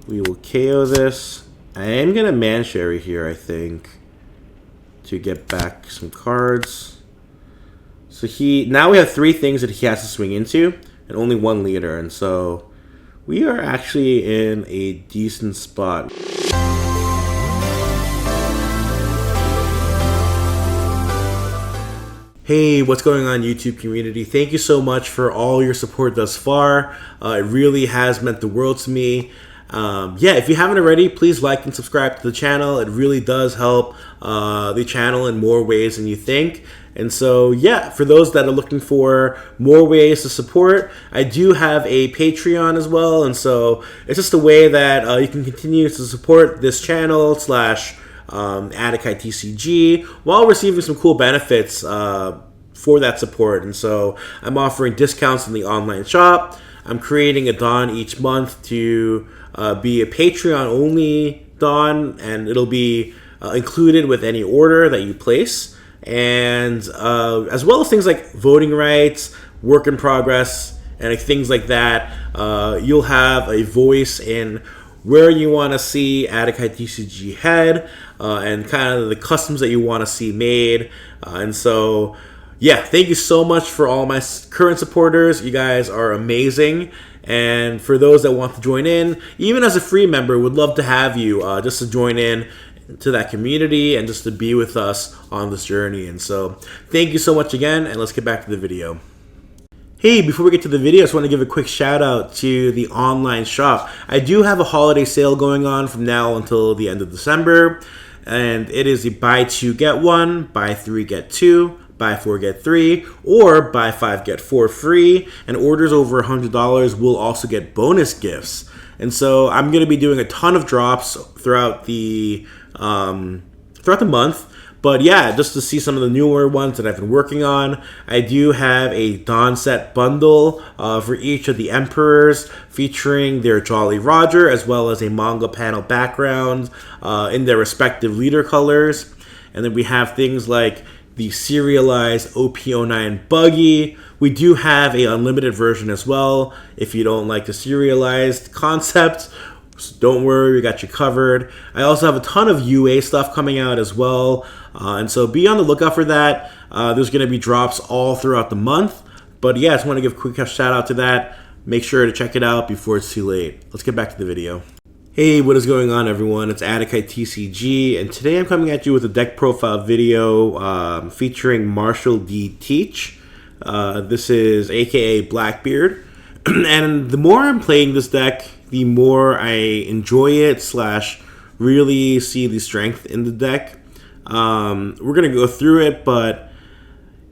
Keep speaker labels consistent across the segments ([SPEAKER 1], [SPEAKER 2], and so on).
[SPEAKER 1] We will KO this. I am going to Man-Sherry here, I think, to get back some cards. So now we have 3 things that he has to swing into, and only 1 leader, and so we are actually in a decent spot. Hey, what's going on, YouTube community? Thank you so much for all your support thus far. It really has meant the world to me. Yeah, if you haven't already, please like and subscribe to the channel. It really does help the channel in more ways than you think. And so, yeah, for those that are looking for more ways to support, I do have a Patreon as well. And so it's just a way that you can continue to support this channel / adakai TCG while receiving some cool benefits for that support. And so I'm offering discounts in the online shop. I'm creating a Don each month to be a Patreon only Don, and it'll be included with any order that you place, and as well as things like voting rights, work in progress, and things like that. You'll have a voice in where you want to see adakai TCG head, and kind of the customs that you want to see made. And so, yeah, thank you so much for all my current supporters. You guys are amazing. And for those that want to join in, even as a free member, would love to have you just to join in to that community and just to be with us on this journey. And so thank you so much again, and let's get back to the video. Hey, before we get to the video, I just want to give a quick shout out to the online shop. I do have a holiday sale going on from now until the end of December, and it is a buy 2 get 1, buy 3 get 2, buy 4 get 3, or buy 5 get 4 free, and orders over $100 will also get bonus gifts. And so I'm going to be doing a ton of drops throughout the month. But yeah, just to see some of the newer ones that I've been working on, I do have a Don set bundle for each of the Emperors, featuring their Jolly Roger, as well as a manga panel background in their respective leader colors. And then we have things like the serialized OP09 buggy. We do have a unlimited version as well if you don't like the serialized concept. So don't worry, we got you covered. I also have a ton of UA stuff coming out as well, and so be on the lookout for that. There's going to be drops all throughout the month, but yeah, I just want to give a quick shout out to that. Make sure to check it out before it's too late. Let's get back to the video. Hey, what is going on, everyone? It's adakai TCG, and today I'm coming at you with a deck profile video featuring Marshall D. Teach. This is aka BLACKBEARD, and the more I'm playing this deck, the more I enjoy it / really see the strength in the deck. We're going to go through it, but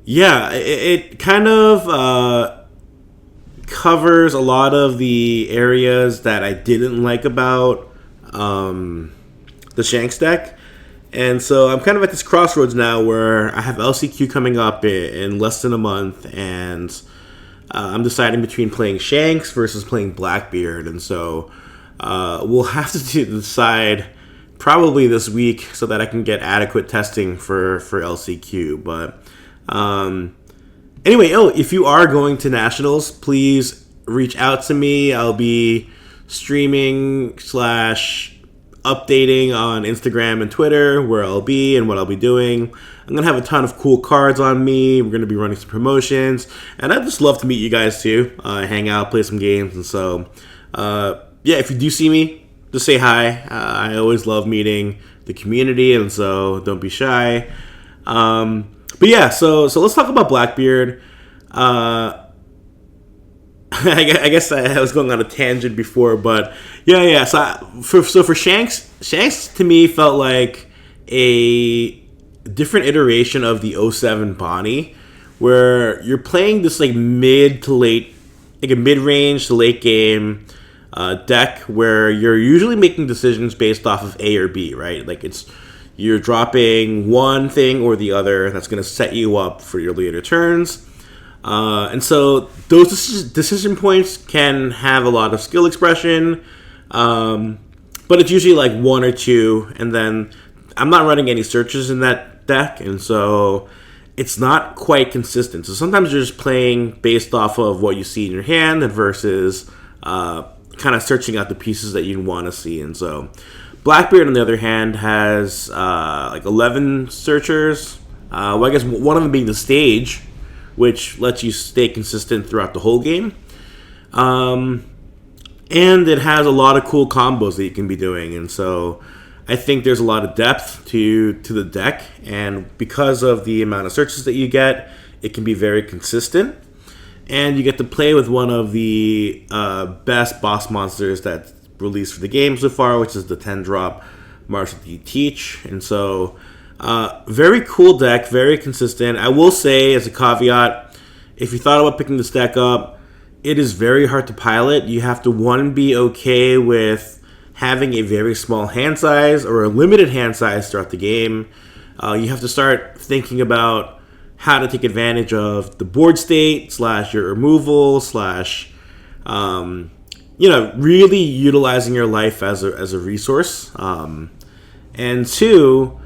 [SPEAKER 1] yeah, it kind of covers a lot of the areas that I didn't like about the Shanks deck. And so I'm kind of at this crossroads now where I have LCQ coming up in less than a month, and I'm deciding between playing Shanks versus playing BLACKBEARD. And so we'll have to decide probably this week so that I can get adequate testing for LCQ. But anyway, if you are going to Nationals, please reach out to me. I'll be streaming / updating on Instagram and Twitter where I'll be and what I'll be doing. I'm going to have a ton of cool cards on me. We're going to be running some promotions, and I'd just love to meet you guys too. Hang out, play some games. And so, yeah, if you do see me, just say hi. I always love meeting the community, and so don't be shy. But yeah, so let's talk about BLACKBEARD. I guess I was going on a tangent before, but yeah. So for Shanks to me felt like a different iteration of the 07 Bonnie, where you're playing this like mid to late, like a mid-range to late game deck where you're usually making decisions based off of A or B, right? Like you're dropping one thing or the other that's going to set you up for your later turns. And so those decision points can have a lot of skill expression, but it's usually like one or two, and then I'm not running any searches in that deck, and so it's not quite consistent. So sometimes you're just playing based off of what you see in your hand and versus kind of searching out the pieces that you want to see. And so Blackbeard, on the other hand, has like 11 searchers. Well, I guess one of them being the stage, which lets you stay consistent throughout the whole game. And it has a lot of cool combos that you can be doing. And so I think there's a lot of depth to the deck. And because of the amount of searches that you get, it can be very consistent. And you get to play with one of the best boss monsters that's released for the game so far, which is the 10-drop Marshall D. Teach. And so, very cool deck, very consistent. I will say, as a caveat, if you thought about picking this deck up, it is very hard to pilot. You have to, one, be okay with having a very small hand size or a limited hand size throughout the game. You have to start thinking about how to take advantage of the board state / your removal / really utilizing your life as a resource. And two,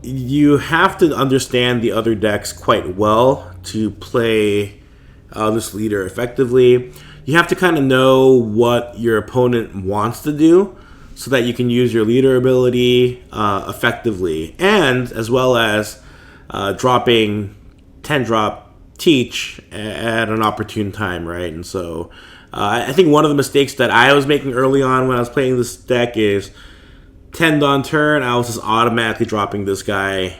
[SPEAKER 1] you have to understand the other decks quite well to play this leader effectively. You have to kind of know what your opponent wants to do so that you can use your leader ability effectively, and as well as dropping 10-drop Teach at an opportune time, right? And so I think one of the mistakes that I was making early on when I was playing this deck is 10 on turn, I was just automatically dropping this guy,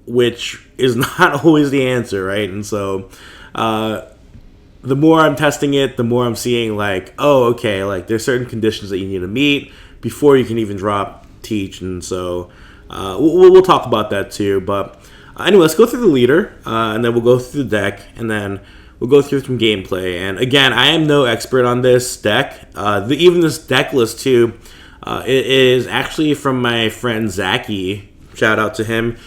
[SPEAKER 1] which is not always the answer, right? And so the more I'm testing it, the more I'm seeing like, oh, okay, like there's certain conditions that you need to meet before you can even drop Teach. And so we'll talk about that too. But anyway, let's go through the leader, and then we'll go through the deck, and then we'll go through some gameplay. And again, I am no expert on this deck. Even this deck list too, it is actually from my friend Zachy. Shout out to him.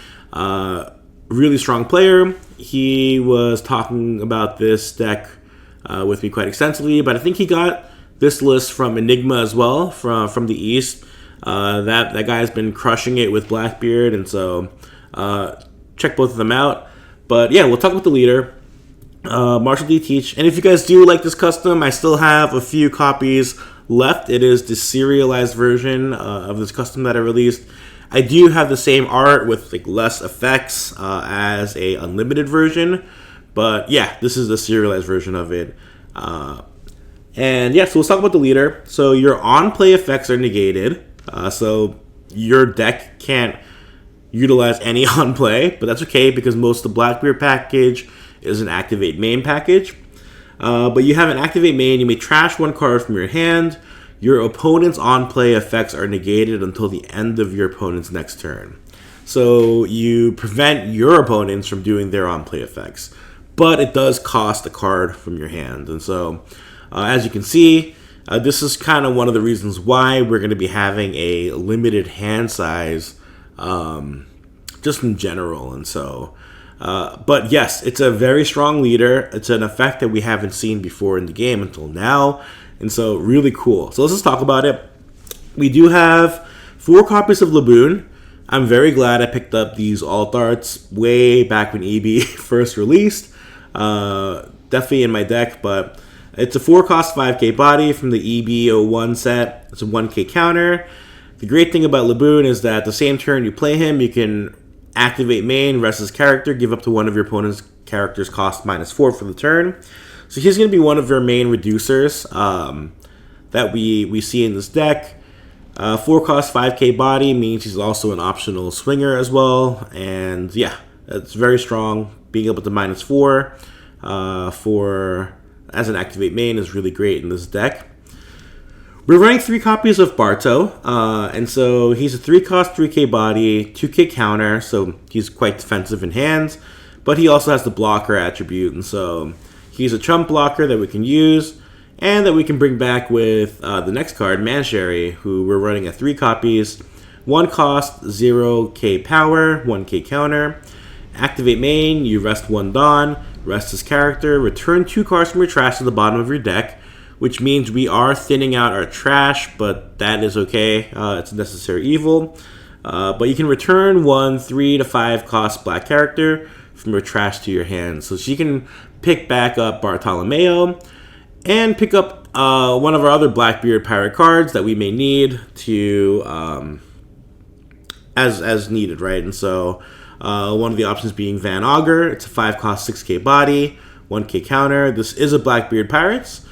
[SPEAKER 1] Really strong player. He was talking about this deck with me quite extensively, but I think he got this list from Enigma as well, from the East. That guy's been crushing it with Blackbeard, and so check both of them out. But yeah, we'll talk about the leader, Marshall D. Teach. And if you guys do like this custom, I still have a few copies left. It is the serialized version of this custom that I released. I do have the same art with like less effects as a unlimited version, but yeah, this is the serialized version of it. And yeah, so let's talk about the leader. So your on-play effects are negated, so your deck can't utilize any on play, but that's okay because most of the Blackbeard package is an activate main package. But you have an activate main, you may trash one card from your hand. Your opponent's on play effects are negated until the end of your opponent's next turn. So you prevent your opponents from doing their on play effects, but it does cost a card from your hand. And so as you can see, this is kind of one of the reasons why we're going to be having a limited hand size just in general. And so but yes, it's a very strong leader. It's an effect that we haven't seen before in the game until now, and so really cool. So let's just talk about it. We do have 4 copies of Laboon. I'm very glad I picked up these alt arts way back when EB first released. Definitely in my deck, but it's a 4-cost 5k body from the EB01 set. It's a 1k counter. The great thing about Laboon is that the same turn you play him, you can activate main, rest his character, give up to one of your opponent's character's cost -4 for the turn. So he's going to be one of your main reducers that we see in this deck. 4-cost 5k body means he's also an optional swinger as well. And yeah, it's very strong. Being able to -4 as an activate main is really great in this deck. We're running 3 copies of Barto, and so he's a 3-cost 3k body, 2k counter, so he's quite defensive in hands, but he also has the blocker attribute, and so he's a chump blocker that we can use, and that we can bring back with the next card, Manshari, who we're running at 3 copies, 1 cost, 0k power, 1k counter, activate main, you rest 1 Dawn, rest his character, return 2 cards from your trash to the bottom of your deck, which means we are thinning out our trash, but that is okay. It's a necessary evil. But you can return 1 3 to 5 cost black character from your trash to your hand. So she can pick back up Bartolomeo and pick up one of our other Blackbeard pirate cards that we may need to as needed, right? And so one of the options being Van Augur. It's a 5-cost 6k body, 1k counter. This is a Blackbeard Pirates.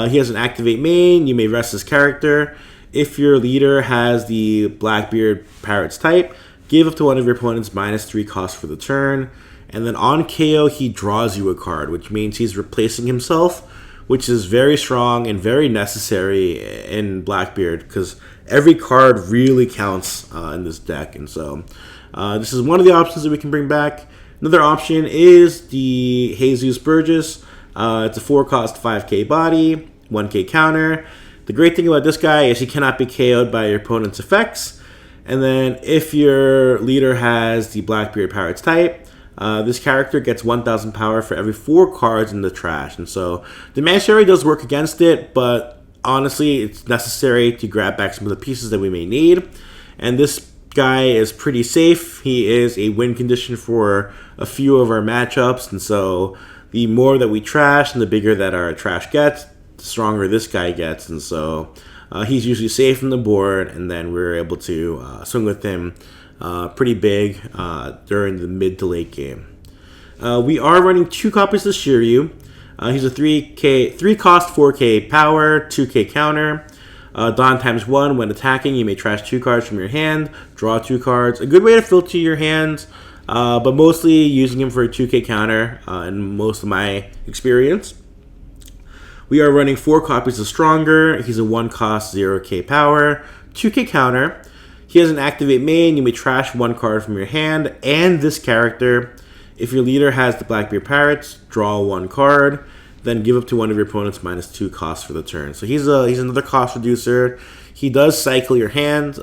[SPEAKER 1] He has an activate main. You may rest his character. If your leader has the Blackbeard Pirates type, give up to one of your opponents -3 cost for the turn. And then on KO, he draws you a card, which means he's replacing himself, which is very strong and very necessary in Blackbeard because every card really counts in this deck. And so this is one of the options that we can bring back. Another option is the Jesus Burgess. It's a 4-cost 5k body, 1k counter. The great thing about this guy is he cannot be KO'd by your opponent's effects. And then if your leader has the Blackbeard Pirates type, this character gets 1,000 power for every 4 cards in the trash. And so the Mancharry does work against it, but honestly, it's necessary to grab back some of the pieces that we may need. And this guy is pretty safe. He is a win condition for a few of our matchups. And so the more that we trash and the bigger that our trash gets, the stronger this guy gets. And so he's usually safe on the board, and then we're able to swing with him pretty big during the mid to late game. We are running 2 copies of Shiryu. He's a 3-cost 4k power, 2k counter. Dawn ×1. When attacking, you may trash 2 cards from your hand, draw 2 cards. A good way to filter your hands, but mostly using him for a 2k counter in most of my experience. We are running 4 copies of Stronger. He's a 1-cost 0k power, 2k counter. He has an activate main. You may trash 1 card from your hand and this character. If your leader has the Blackbeard Pirates, draw 1 card. Then give up to one of your opponents -2 cost for the turn. So he's another cost reducer. He does cycle your hand,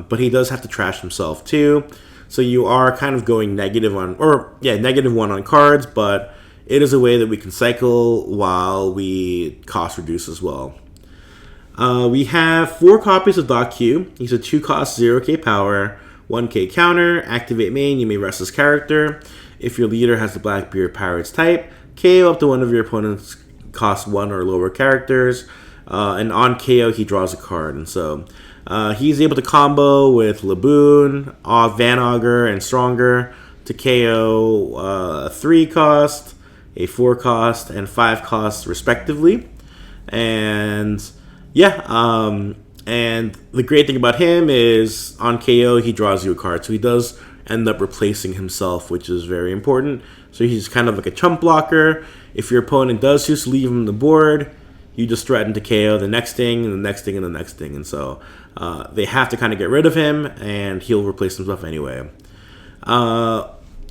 [SPEAKER 1] but he does have to trash himself too. So you are kind of going -1 on cards, but it is a way that we can cycle while we cost reduce as well. We have 4 copies of Doffy. He's a 2-cost 0k power, 1k counter. Activate main. You may rest his character. If your leader has the Blackbeard Pirates type, KO up to one of your opponent's cost 1 or lower characters. And on KO, he draws a card. And so he's able to combo with Laboon, Van Augur, and Stronger to KO a 3-cost, a 4-cost, and 5-cost respectively. And and the great thing about him is on KO, he draws you a card. So he does end up replacing himself, which is very important. So he's kind of like a chump blocker. If your opponent does choose to leave him on the board, you just threaten to KO the next thing, and the next thing, and the next thing. And so they have to kind of get rid of him, and he'll replace himself anyway.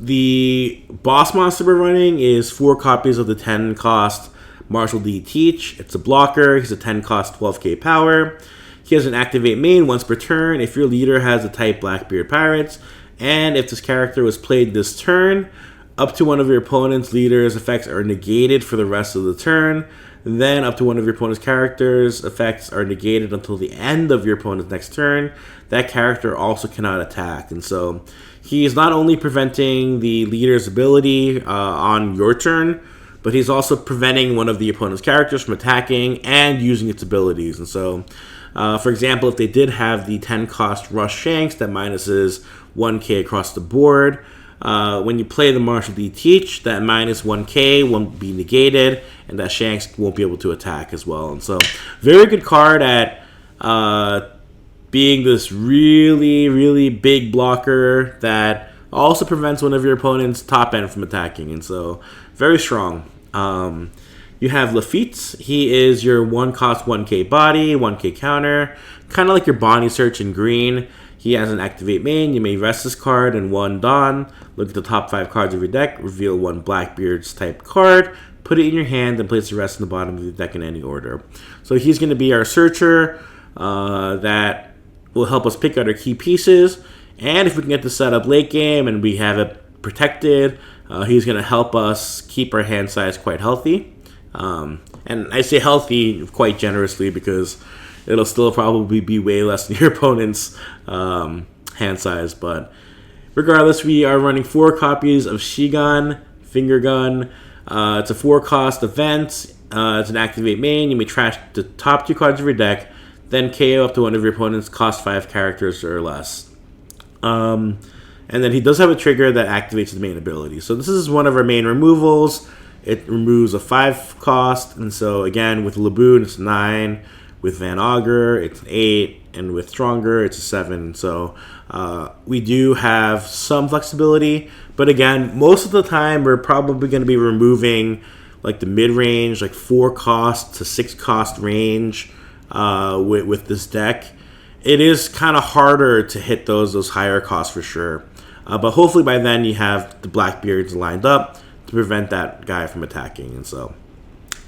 [SPEAKER 1] The boss monster we're running is 4 copies of the 10-cost Marshall D. Teach. It's a blocker. He's a 10-cost 12k power. He has an activate main once per turn. If your leader has the type Blackbeard Pirates, and if this character was played this turn, up to one of your opponent's leader's effects are negated for the rest of the turn. Then up to one of your opponent's character's effects are negated until the end of your opponent's next turn. That character also cannot attack. And so he is not only preventing the leader's ability on your turn, but he's also preventing one of the opponent's characters from attacking and using its abilities. And so, for example, if they did have the 10-cost Rush Shanks that minuses 1k across the board, when you play the Marshall D. Teach, that -1k won't be negated, and that Shanks won't be able to attack as well. And so, very good card at being this really, really big blocker that also prevents one of your opponent's top end from attacking. And so, very strong. You have Lafitte. He is your 1-cost 1k body, 1k counter, kind of like your Bonnie Search in green. He has an activate main. You may rest this card in 1 Dawn. Look at the top 5 cards of your deck. Reveal 1 Blackbeard's type card. Put it in your hand and place the rest in the bottom of the deck in any order. So he's going to be our searcher that will help us pick out our key pieces. And if we can get this set up late game and we have it protected, he's going to help us keep our hand size quite healthy. And I say healthy quite generously because it'll still probably be way less than your opponent's hand size. But regardless, we are running 4 copies of Shigan, Finger Gun. It's a 4-cost event. It's an activate main. You may trash the top 2 cards of your deck, then KO up to one of your opponent's cost 5 characters or less. And then he does have a trigger that activates his main ability. So this is one of our main removals. It removes a 5 cost, and so again with Laboon it's 9, with Van Augur it's an 8, and with Stronger it's a 7. So we do have some flexibility, but again, most of the time we're probably going to be removing like the mid-range, like 4 cost to 6 cost range with this deck. It is kind of harder to hit those higher costs for sure. But hopefully by then you have the Blackbeards lined up to prevent that guy from attacking. And so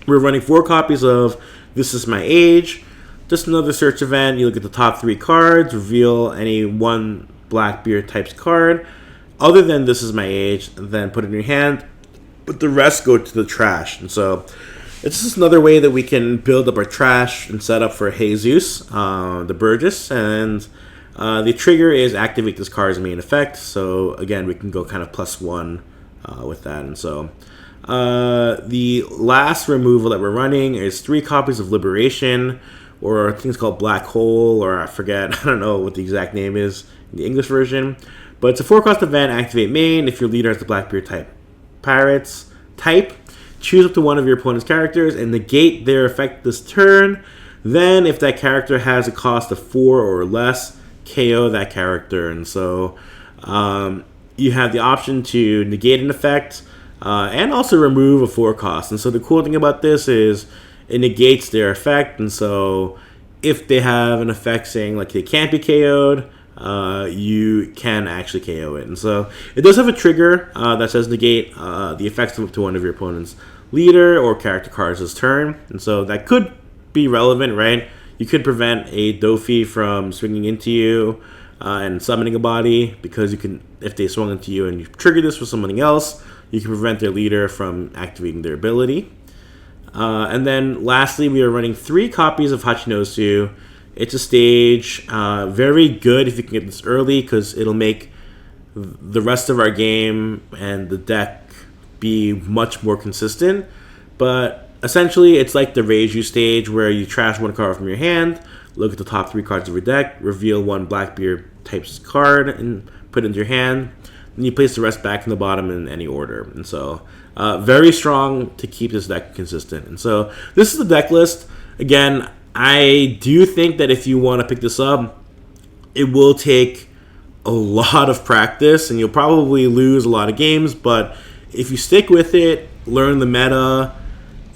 [SPEAKER 1] we're running 4 copies of This Is My Age. Just another search event. You look at the top 3 cards, reveal any one Blackbeard types card other than This Is My Age, and then put it in your hand. But the rest go to the trash. And so it's just another way that we can build up our trash and set up for Jesus, the Burgess. And the trigger is activate this card's main effect. So again, we can go kind of +1 with that. And so the last removal that we're running is 3 copies of Liberation, or I think it's called Black Hole, or I forget, I don't know what the exact name is in the English version. But it's a 4-cost event, activate main. If your leader has the Blackbeard type Pirates type, choose up to one of your opponent's characters and negate their effect this turn. Then if that character has a cost of 4 or less, KO that character. And so you have the option to negate an effect and also remove a 4 cost. And so the cool thing about this is it negates their effect. And so if they have an effect saying like they can't be KO'd, you can actually KO it. And so it does have a trigger that says negate the effects up to one of your opponent's leader or character cards this turn. And so that could be relevant, right? You could prevent a Doffy from swinging into you and summoning a body, because you can, if they swung into you and you trigger this with somebody else, you can prevent their leader from activating their ability. And then lastly, we are running 3 copies of Hachinosu. It's a stage, very good if you can get this early, because it'll make the rest of our game and the deck be much more consistent. But essentially, it's like the Reiju stage, where you trash 1 card from your hand, look at the top 3 cards of your deck, reveal 1 Blackbeard types card, and put it into your hand. Then you place the rest back in the bottom in any order. And so, very strong to keep this deck consistent. And so, this is the deck list. Again, I do think that if you want to pick this up, it will take a lot of practice, and you'll probably lose a lot of games. But if you stick with it, learn the meta,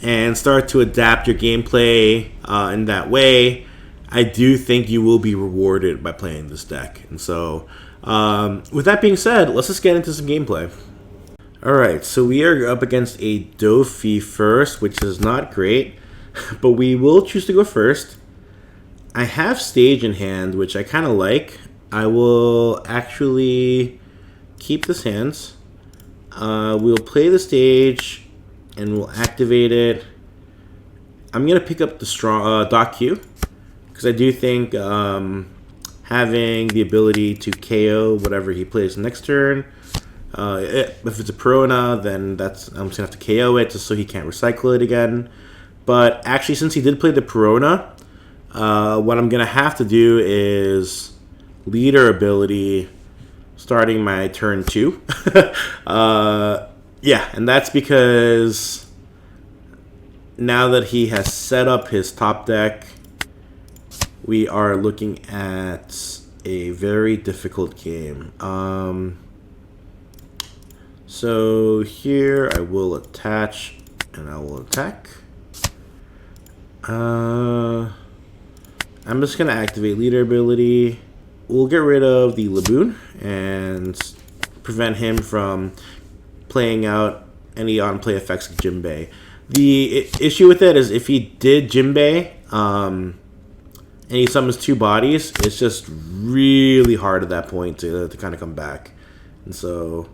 [SPEAKER 1] and start to adapt your gameplay in that way, I do think you will be rewarded by playing this deck. And so, with that being said, let's just get into some gameplay. Alright, so we are up against a Doffy first, which is not great, but we will choose to go first. I have Stage in hand, which I kind of like. I will actually keep this hands. We'll play the Stage, and we'll activate it. I'm going to pick up the strong Dock Q, because I do think having the ability to KO whatever he plays next turn, if it's a Perona, then I'm just going to have to KO it just so he can't recycle it again. But actually, since he did play the Perona, what I'm going to have to do is leader ability starting my turn 2. Yeah, and that's because now that he has set up his top deck, we are looking at a very difficult game. So here I will attach and I will attack. I'm just going to activate leader ability. We'll get rid of the Laboon and prevent him from playing out any on-play effects of Jinbei. The issue with it is if he did Jinbei and he summons 2 bodies, it's just really hard at that point to kind of come back. And so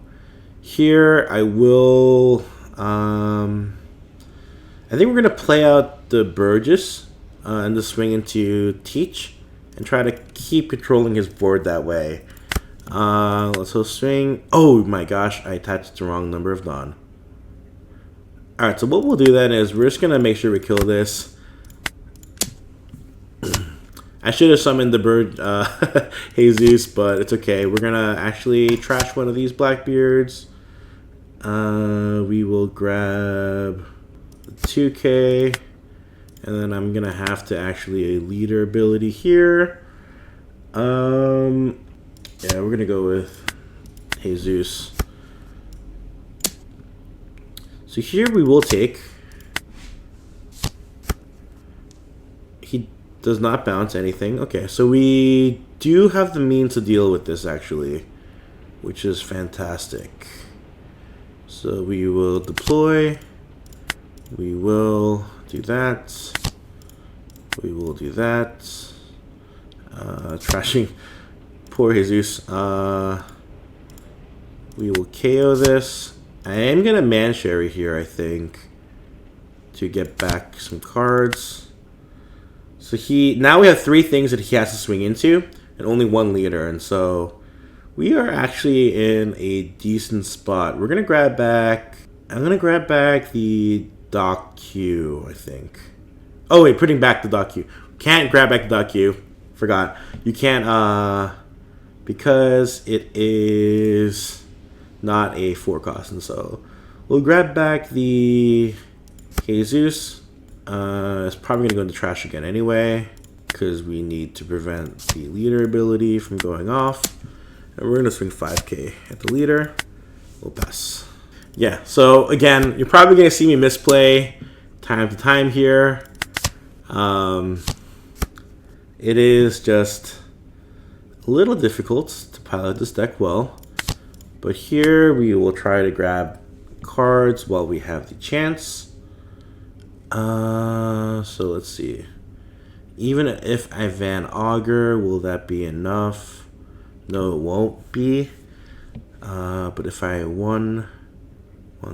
[SPEAKER 1] here I will... I think we're going to play out the Burgess and just swing into Teach and try to keep controlling his board that way. Let's go swing. Oh my gosh, I attached the wrong number of Dawn. Alright, so what we'll do then is we're just going to make sure we kill this. I should have summoned the bird Jesus, but it's okay. We're going to actually trash one of these Blackbeards. We will grab the 2K. And then I'm going to have to actually a leader ability here. Yeah, we're going to go with Jesus. So here we will take. He does not bounce anything. Okay, so we do have the means to deal with this actually, which is fantastic. So we will deploy. We will do that. We will do that. Trashing poor Jesus. We will KO this. I am going to Man-Sherry here, I think, to get back some cards. So now we have 3 things that he has to swing into, and only 1 leader, and so we are actually in a decent spot. We're going to grab back, I'm going to grab back the Dock Q, I think. Oh wait, putting back the Dock Q. Can't grab back the Dock Q. Forgot. You can't, because it is not a 4 cost, and so we'll grab back the Jesus. It's probably gonna go in the trash again anyway, because we need to prevent the leader ability from going off. And we're gonna swing 5k at the leader. We'll pass. Yeah, so again, you're probably gonna see me misplay time to time here. It is just a little difficult to pilot this deck well. But here we will try to grab cards while we have the chance. So let's see. Even if I Van Augur, will that be enough? No, it won't be. But if I 1,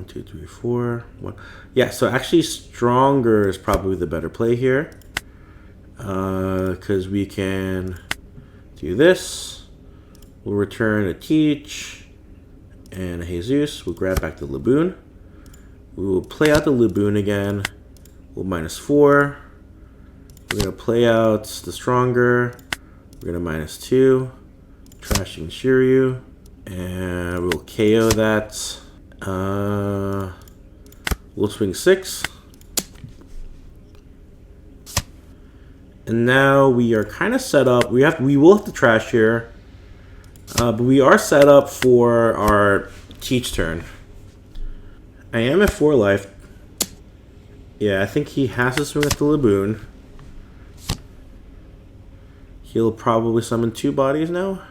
[SPEAKER 1] 2, 3, 4, 1. Yeah, so actually Stronger is probably the better play here. Because we can do this. We'll return a Teach. And Jesus, we'll grab back the Laboon. We will play out the Laboon again. We'll -4. We're going to play out the Stronger. We're going to -2. Trashing Shiryu. And we'll KO that. We'll swing 6. And now we are kind of set up. We will have to trash here. But we are set up for our Teach turn. I am at 4 life. Yeah, I think he has to swing at the Laboon. He'll probably summon 2 bodies now.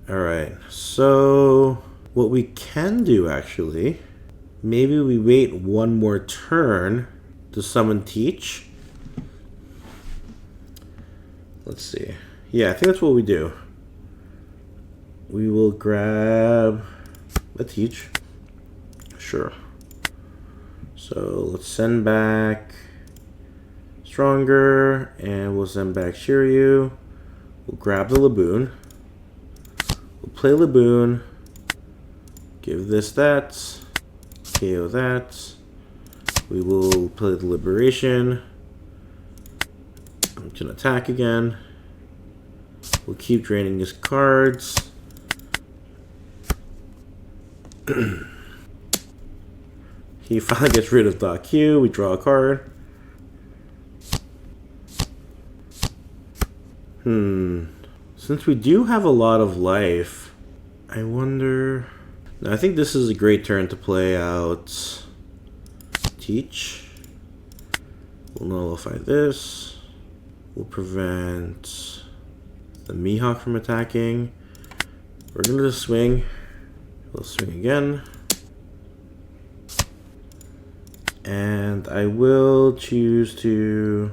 [SPEAKER 1] Alright, so what we can do actually, maybe we wait 1 more turn to summon Teach. Let's see. Yeah, I think that's what we do. We will grab a Teach. Sure. So let's send back Stronger, and we'll send back Shiryu. We'll grab the Laboon. We'll play Laboon. Give this that. KO that. We will play the Liberation. I'm gonna attack again. We'll keep draining his cards. He finally gets rid of Dock Q. We draw a card. Since we do have a lot of life, I wonder... Now, I think this is a great turn to play out Teach. We'll nullify this. We'll prevent the Mihawk from attacking. We're going to swing. We'll swing again. And I will choose to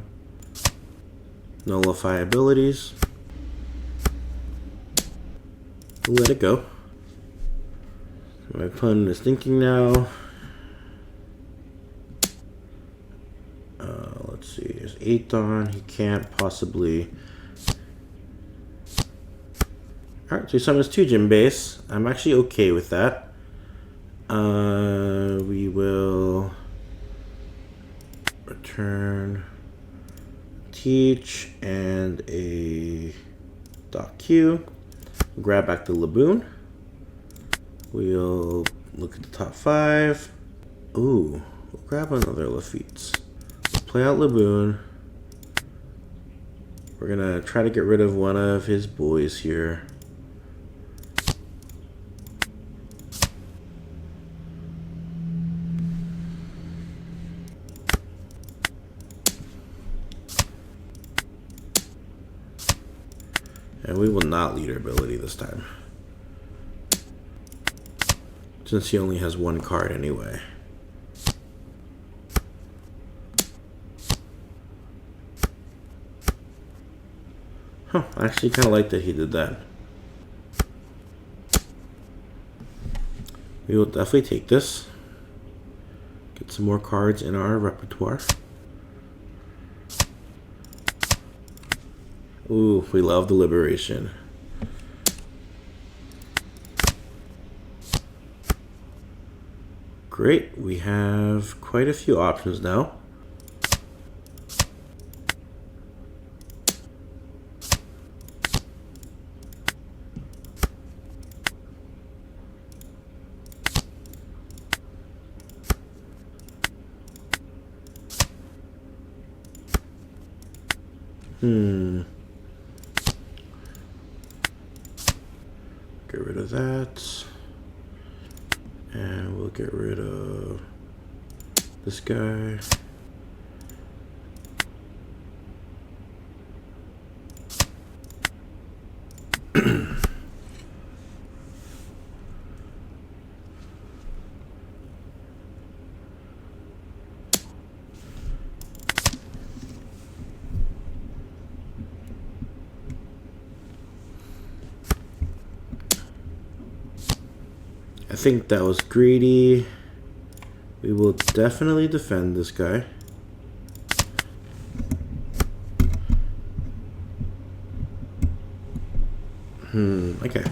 [SPEAKER 1] nullify abilities. We'll let it go. My opponent is thinking now. Let's see, there's 8 on. He can't possibly. Alright, so he summons 2 gym base. I'm actually okay with that. We will return teach and a .q. Grab back the Laboon. We'll look at the top 5. Ooh, we'll grab another Lafitte. We'll play out Laboon. We're gonna try to get rid of one of his boys here. And we will not leader ability this time, since he only has 1 card anyway. Huh, I actually kind of like that he did that. We will definitely take this. Get some more cards in our repertoire. Ooh, we love the Liberation. Great, we have quite a few options now. Get rid of that. And we'll get rid of this guy. I think that was greedy. We will definitely defend this guy. Okay.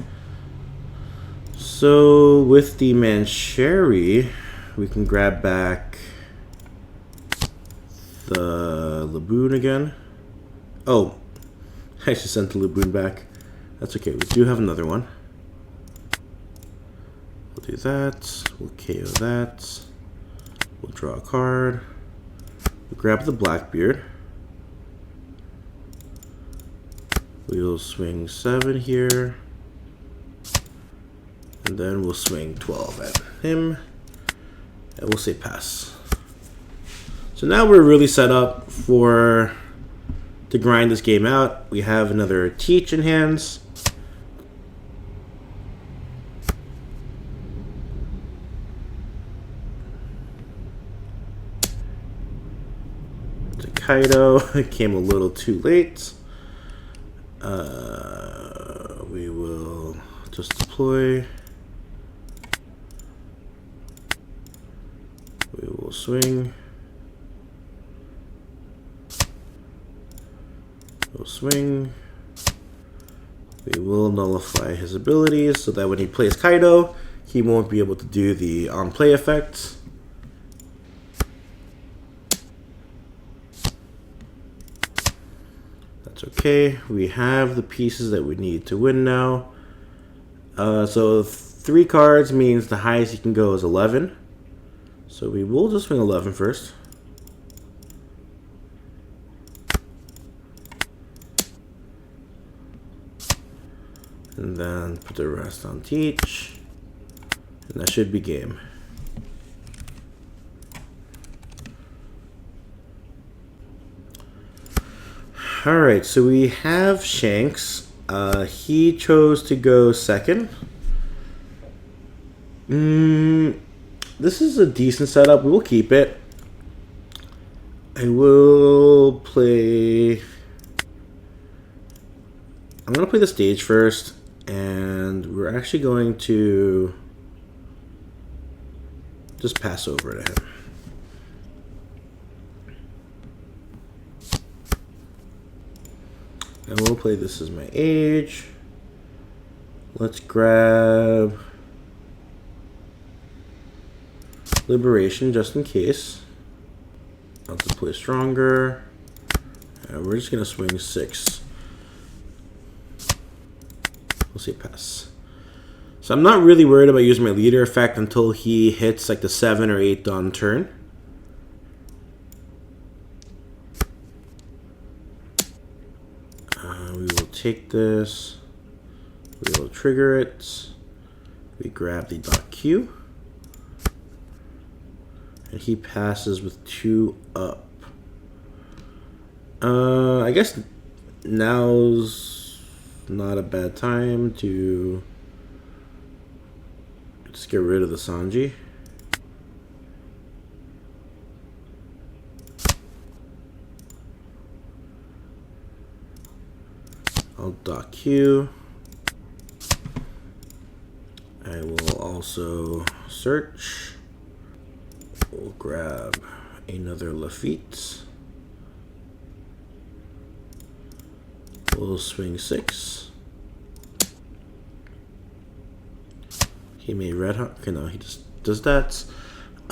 [SPEAKER 1] So with the Mancheri, we can grab back the Laboon again. Oh, I just sent the Laboon back. That's okay. We do have another one. We'll do that. We'll KO that. We'll draw a card. We'll grab the Blackbeard. We will swing 7 here. And then we'll swing 12 at him. And we'll say pass. So now we're really set up to grind this game out. We have another Teach in hands. Kaido came a little too late. We will just deploy. We will swing. We'll swing. We will nullify his abilities so that when he plays Kaido, he won't be able to do the on-play effects. Okay, we have the pieces that we need to win now. So 3 cards means the highest you can go is 11. So we will just swing 11 first. And then put the rest on Teach. And that should be game. Alright, so we have Shanks. He chose to go second. This is a decent setup. We will keep it. I will play... I'm going to play the stage first. And we're actually going to just pass over to him. And we'll play This Is My Age. Let's grab Liberation, just in case. I'll just play Stronger. We're just gonna swing 6. We'll see, pass. So I'm not really worried about using my leader effect until he hits like the 7 or 8 on turn. We will take this. We will trigger it. We grab the .q. And he passes with 2 up. I guess now's not a bad time to just get rid of the Sanji. I'll .q. I will also search. We'll grab another Lafitte. We'll swing 6. He may Red Hawk. Okay, no, he just does that.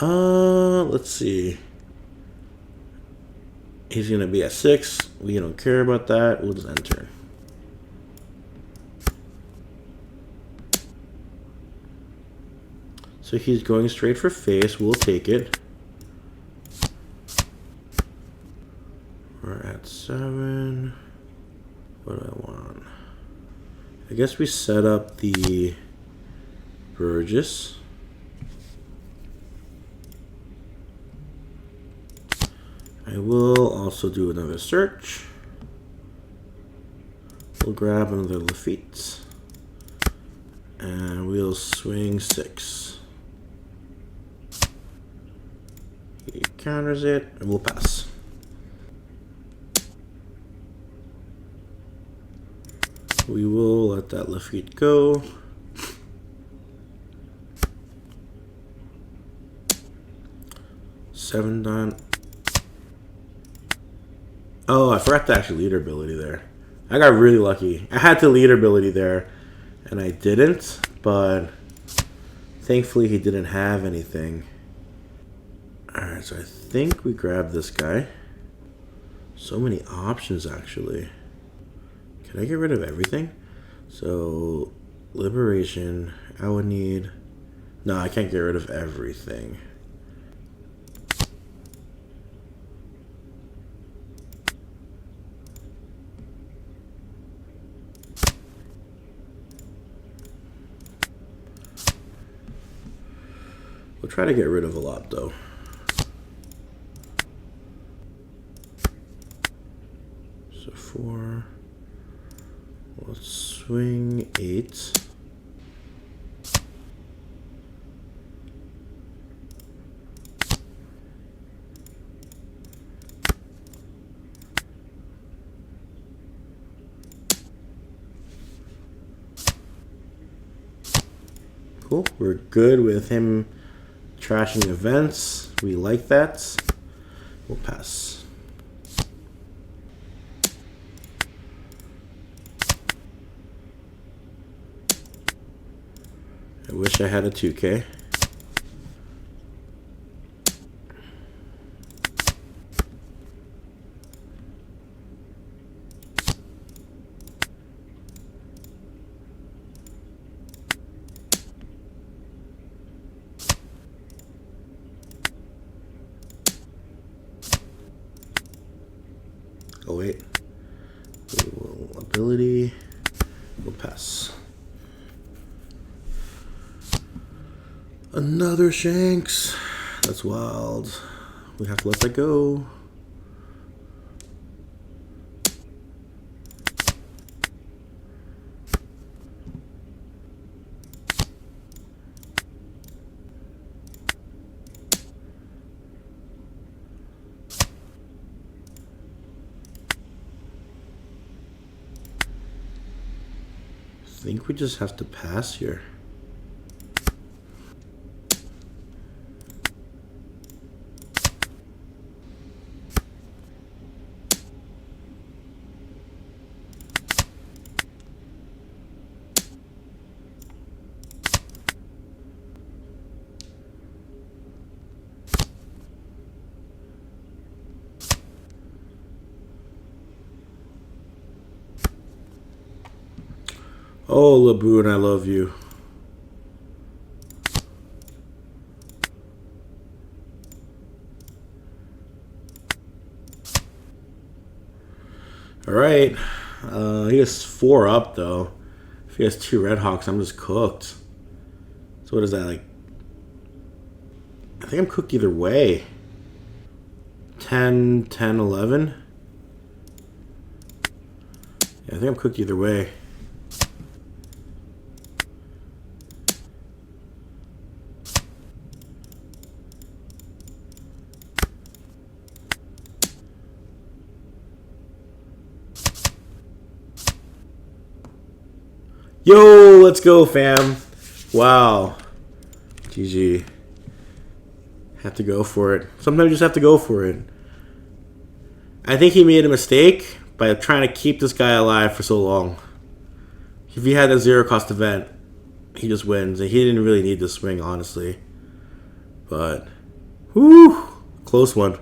[SPEAKER 1] Let's see. He's gonna be at 6. We don't care about that. We'll just enter. So he's going straight for face. We'll take it. We're at 7. What do I want? I guess we set up the Burgess. I will also do another search. We'll grab another Lafitte. And we'll swing 6. He counters it, and we'll pass. We will let that Lafitte go. Seven done. Oh, I forgot to actually leader ability there. I got really lucky. I had to leader ability there, and I didn't, but thankfully he didn't have anything. Alright, so I think we grab this guy. So many options, actually. Can I get rid of everything? So, Liberation, I would need... No, I can't get rid of everything. We'll try to get rid of a lot, though. So 4. Let's swing 8. Cool. We're good with him trashing events. We like that. We'll pass. I wish I had a 2K. Oh wait, we will ability, we'll pass. Another Shanks, that's wild. We have to let that go. I think we just have to pass here. Oh, Laboon, I love you. Alright. He has 4 up, though. If he has 2 Red Hawks, I'm just cooked. So what is that, like? I think I'm cooked either way. 10, 10, 11. Yeah, I think I'm cooked either way. Yo, let's go, fam. Wow. GG. Have to go for it. Sometimes you just have to go for it. I think he made a mistake by trying to keep this guy alive for so long. If he had a 0-cost event, he just wins. And he didn't really need the swing, honestly. But, whew, close one.